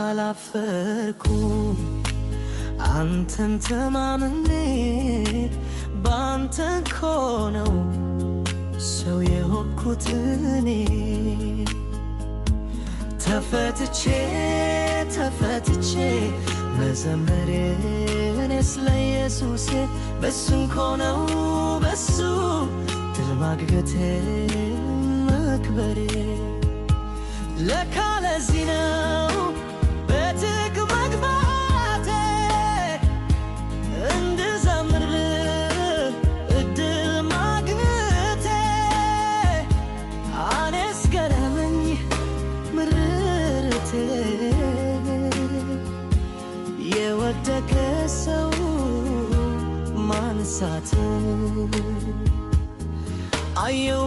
አላፈርኩም አንተን ተማምኜ ባንተ እኮ ነው ሰው የሆንኩት እኔ ተፈትቼ መዘመሬ እኔስ ለኢየሱሴ በሱ እኮ ነው በሱ ድል ማግኘቴ መክበሬ ለካ ለዚህ ነው በትክ መግባቴ እንድዘምር እድል ማግኘቴ እኔስ ገረመኝ ምርርቴ የወደቀ ሰው ማንሳት አየው